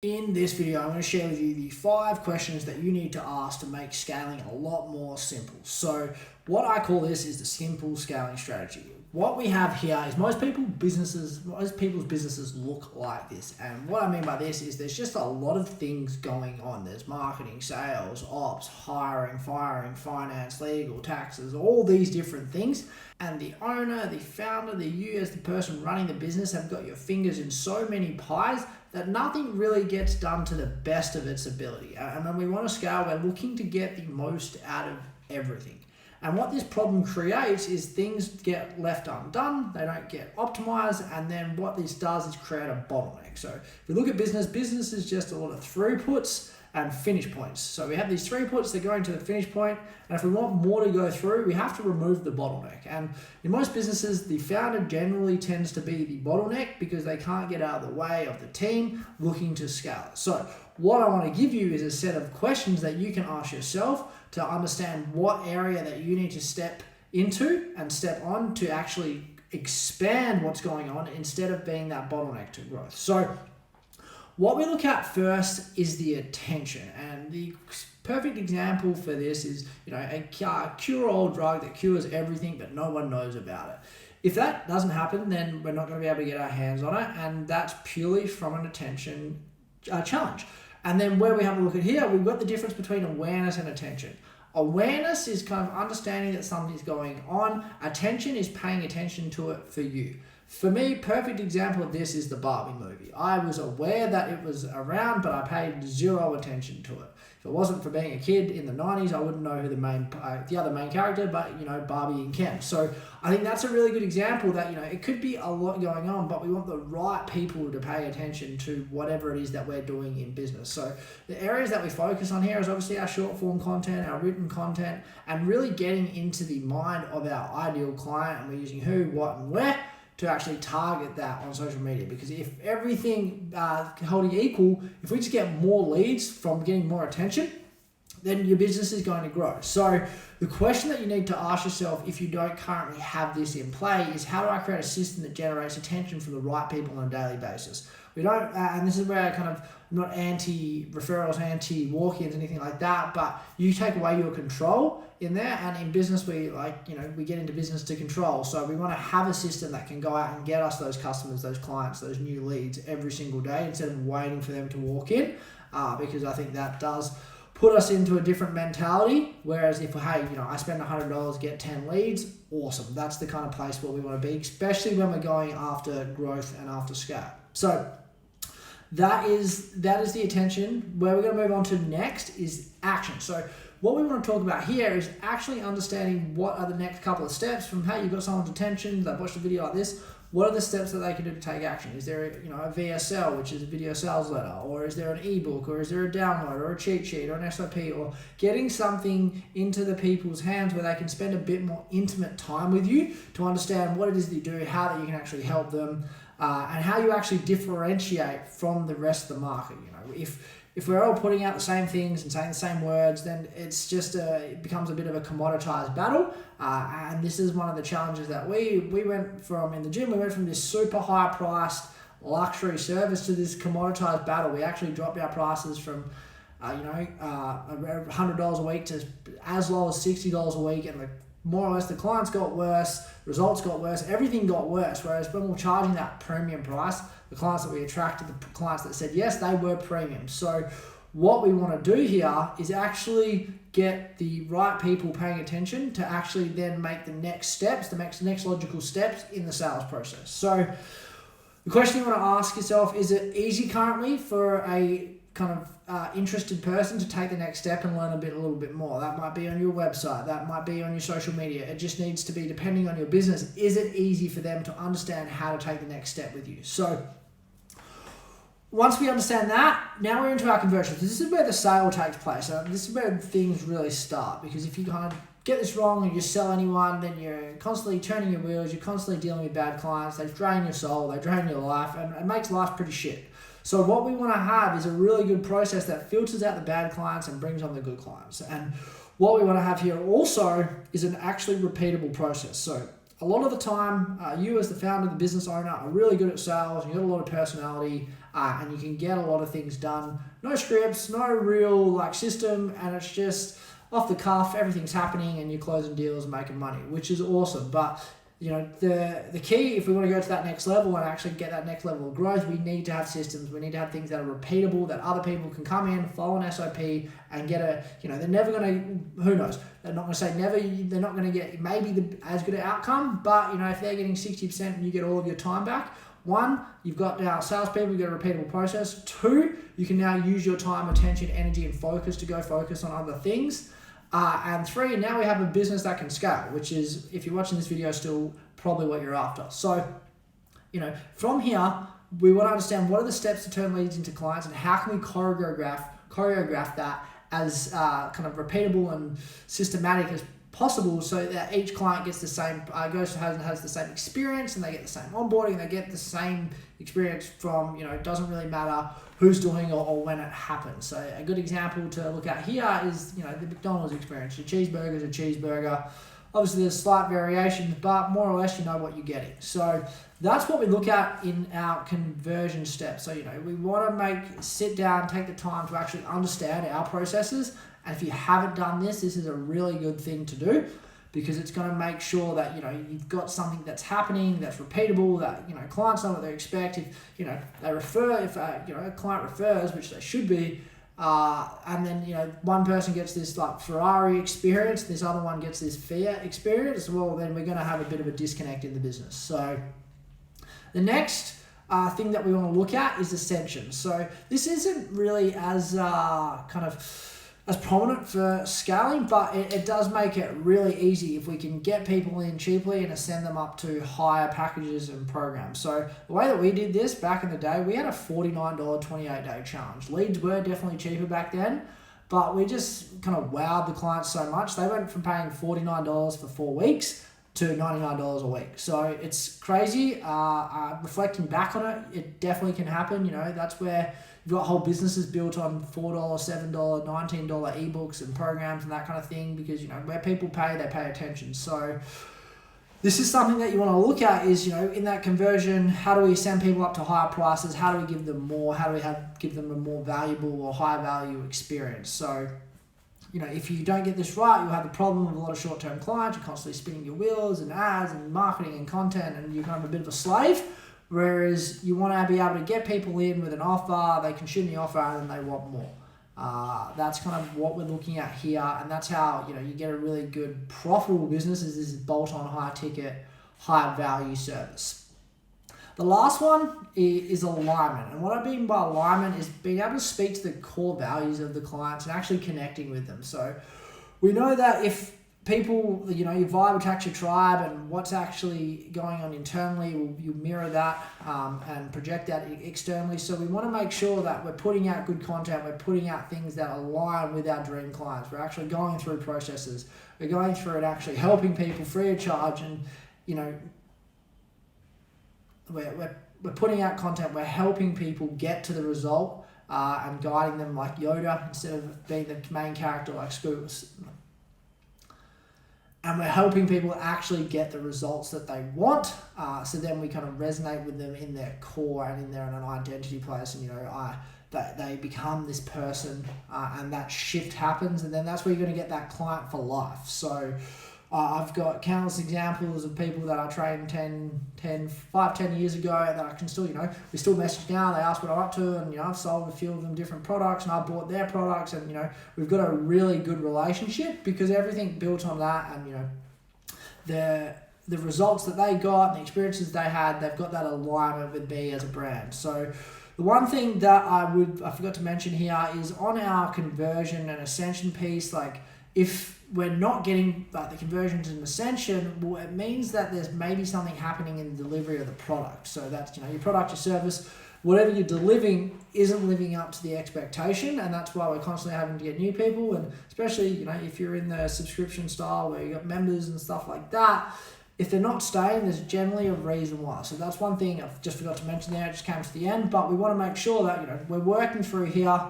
In this video, I'm going to share with you the 5 questions that you need to ask to make scaling a lot more simple. So what I call this is the simple scaling strategy. What we have here is most people's businesses look like this. And what I mean by this is there's just a lot of things going on. There's marketing, sales, ops, hiring, firing, finance, legal, taxes, all these different things. And the owner, the founder, you as the person running the business have got your fingers in so many pies that nothing really gets done to the best of its ability. And when we want to scale, we're looking to get the most out of everything. And what this problem creates is things get left undone, they don't get optimized, and then what this does is create a bottleneck. So if we look at business is just a lot of throughputs and finish points. So we have these throughputs that go into the finish point, and if we want more to go through, we have to remove the bottleneck. And in most businesses, the founder generally tends to be the bottleneck because they can't get out of the way of the team looking to scale. So what I want to give you is a set of questions that you can ask yourself to understand what area that you need to step into and step on to actually expand what's going on instead of being that bottleneck to growth. So what we look at first is the attention, and the perfect example for this is a cure-all drug that cures everything but no one knows about it. If that doesn't happen, then we're not going to be able to get our hands on it, and that's purely from an attention challenge. And then where we have a look at here, we've got the difference between awareness and attention. Awareness is kind of understanding that something's going on. Attention is paying attention to it for you. For me, perfect example of this is the Barbie movie. I was aware that it was around, but I paid zero attention to it. If it wasn't for being a kid in the 90s, I wouldn't know who the other main character, but Barbie and Ken. So I think that's a really good example that it could be a lot going on, but we want the right people to pay attention to whatever it is that we're doing in business. So the areas that we focus on here is obviously our short form content, our written content, and really getting into the mind of our ideal client, and we're using who, what, and where to actually target that on social media. Because if everything holding equal, if we just get more leads from getting more attention, then your business is going to grow. So the question that you need to ask yourself if you don't currently have this in play is, how do I create a system that generates attention from the right people on a daily basis? We don't, and this is where I kind of, I'm not anti-referrals, anti-walk-ins, anything like that, but you take away your control in there, and in business we get into business to control. So we want to have a system that can go out and get us those customers, those clients, those new leads every single day instead of waiting for them to walk in, because I think that does put us into a different mentality. Whereas if, I spend $100, get 10 leads, awesome. That's the kind of place where we want to be, especially when we're going after growth and after scale. So that is the attention. Where we're going to move on to next is action. So what we want to talk about here is actually understanding what are the next couple of steps from, hey, you've got someone's attention, they've watched a video like this, what are the steps that they can do to take action? Is there a VSL, which is a video sales letter, or is there an ebook, or is there a download, or a cheat sheet, or an SOP, or getting something into the people's hands where they can spend a bit more intimate time with you to understand what it is that you do, how that you can actually help them, and how you actually differentiate from the rest of the market. If we're all putting out the same things and saying the same words, then it's just it becomes a bit of a commoditized battle. And this is one of the challenges that we went from in the gym. We went from this super high priced luxury service to this commoditized battle. We actually dropped our prices from $100 a week to as low as $60 a week, and more or less the clients got worse, results got worse, everything got worse. Whereas when we're charging that premium price, the clients that we attracted, the clients that said yes, they were premium. So what we want to do here is actually get the right people paying attention to actually then make the next steps, the next logical steps in the sales process. So the question you want to ask yourself, is it easy currently for a kind of interested person to take the next step and learn a little bit more? That might be on your website, that might be on your social media. It just needs to be, depending on your business, is it easy for them to understand how to take the next step with you? So once we understand that, now we're into our conversions. This is where the sale takes place. This is where things really start, because if you kind of get this wrong and you sell anyone, then you're constantly turning your wheels, you're constantly dealing with bad clients, they drain your soul, they drain your life, and it makes life pretty shit. So what we want to have is a really good process that filters out the bad clients and brings on the good clients. And what we want to have here also is an actually repeatable process. So a lot of the time, you as the founder, the business owner, are really good at sales, you've got a lot of personality, and you can get a lot of things done. No scripts, no real like system, and it's just off the cuff, everything's happening and you're closing deals and making money, which is awesome. But you know, the key, if we want to go to that next level and actually get that next level of growth, we need to have systems. We need to have things that are repeatable, that other people can come in, follow an SOP, and get a, you know, they're never going to, who knows, they're not going to say never, they're not going to get maybe as good an outcome, but, you know, if they're getting 60% and you get all of your time back, one, you've got now salespeople, you've got a repeatable process. Two, you can now use your time, attention, energy, and focus to go focus on other things. And three, now we have a business that can scale, which is, if you're watching this video, still probably what you're after. So, you know, from here, we want to understand what are the steps to turn leads into clients and how can we choreograph that as kind of repeatable and systematic as possible, so that each client gets the same, has the same experience, and they get the same onboarding, they get the same experience from, you know, it doesn't really matter who's doing or when it happens. So a good example to look at here is, you know, the McDonald's experience. Your cheeseburger is a cheeseburger. Obviously there's slight variations, but more or less you know what you're getting. So that's what we look at in our conversion steps. So, you know, we want to sit down, take the time to actually understand our processes. And if you haven't done this, this is a really good thing to do, because it's going to make sure that, you know, you've got something that's happening, that's repeatable, that, you know, clients know what they expect. If, you know, they refer, if, you know, a client refers, which they should be, and then, you know, one person gets this like Ferrari experience, this other one gets this Fiat experience, well, then we're going to have a bit of a disconnect in the business. So the next thing that we want to look at is ascension. So this isn't really as kind of as prominent for scaling, but it does make it really easy if we can get people in cheaply and ascend them up to higher packages and programs. So the way that we did this back in the day, we had a $49 28-day challenge. Leads were definitely cheaper back then, but we just kind of wowed the clients so much. They went from paying $49 for 4 weeks to $99 a week. So it's crazy. Reflecting back on it, it definitely can happen. You know, that's where you've got whole businesses built on $4, $7, $19 ebooks and programs and that kind of thing, because, you know, where people pay, they pay attention. So this is something that you want to look at is, you know, in that conversion, how do we send people up to higher prices? How do we give them more? How do we give them a more valuable or high value experience? So, you know, if you don't get this right, you'll have the problem of a lot of short-term clients. You're constantly spinning your wheels and ads and marketing and content, and you're kind of a bit of a slave. Whereas you want to be able to get people in with an offer, they consume the offer, and then they want more. That's kind of what we're looking at here, and that's how, you know, you get a really good profitable business, is this bolt-on, high-ticket, high-value service. The last one is alignment, and what I mean by alignment is being able to speak to the core values of the clients and actually connecting with them. So we know that if people, you know, your vibe attracts your tribe, and what's actually going on internally, you mirror that and project that externally. So we want to make sure that we're putting out good content, we're putting out things that align with our dream clients. We're actually going through processes, we're going through and actually helping people free of charge, and, you know, we're putting out content, we're helping people get to the result and guiding them like Yoda instead of being the main character like Scooby. And we're helping people actually get the results that they want. So then we kind of resonate with them in their core and in their an identity place. And, you know, they become this person and that shift happens. And then that's where you're going to get that client for life. So I've got countless examples of people that I trained 5-10 years ago that I can still, you know, we still message now. They ask what I'm up to, and, you know, I've sold a few of them different products, and I bought their products, and, you know, we've got a really good relationship because everything built on that, and, you know, the results that they got, the experiences they had, they've got that alignment with me as a brand. So the one thing that I forgot to mention here is on our conversion and ascension piece, like, if we're not getting the conversions and ascension, well, it means that there's maybe something happening in the delivery of the product. So that's, you know, your product, your service, whatever you're delivering isn't living up to the expectation, and that's why we're constantly having to get new people. And especially, you know, if you're in the subscription style where you got members and stuff like that, if they're not staying, there's generally a reason why. So that's one thing I've just forgot to mention there. It just came to the end, but we want to make sure that, you know, we're working through here.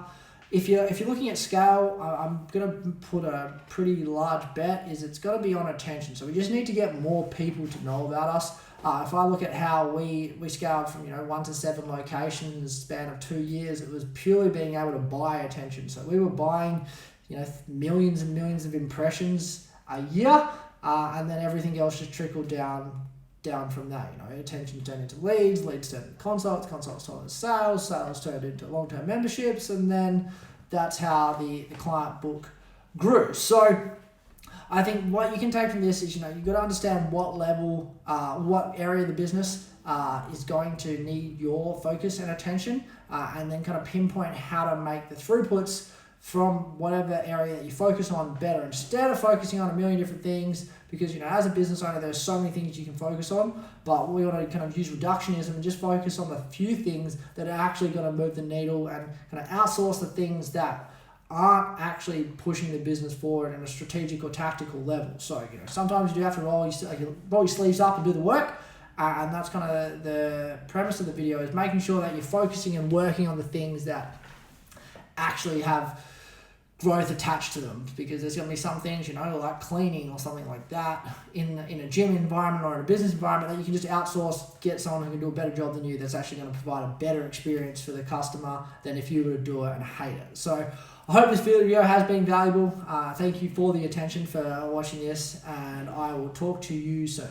if you're looking at scale, I'm gonna put a pretty large bet is it's got to be on attention. So we just need to get more people to know about us. If I look at how we scaled from 1 to 7 locations in the span of 2 years, it was purely being able to buy attention. So we were buying millions and millions of impressions a year, and then everything else just trickled down from that. Attention turned into leads turned into consults turned into sales turned into long-term memberships, and then that's how the client book grew. So I think what you can take from this is, you've got to understand what level, what area of the business is going to need your focus and attention, and then kind of pinpoint how to make the throughputs from whatever area that you focus on better, instead of focusing on a million different things, because as a business owner there's so many things you can focus on, but we want to kind of use reductionism and just focus on the few things that are actually going to move the needle, and kind of outsource the things that aren't actually pushing the business forward in a strategic or tactical level. So sometimes you do have to roll your sleeves up and do the work, and that's kind of the premise of the video, is making sure that you're focusing and working on the things that actually have growth attached to them, because there's going to be some things like cleaning or something like that in a gym environment or in a business environment that you can just outsource, get someone who can do a better job than you, that's actually going to provide a better experience for the customer than if you were to do it and hate it. So I hope this video has been valuable. Thank you for the attention for watching this, and I will talk to you soon.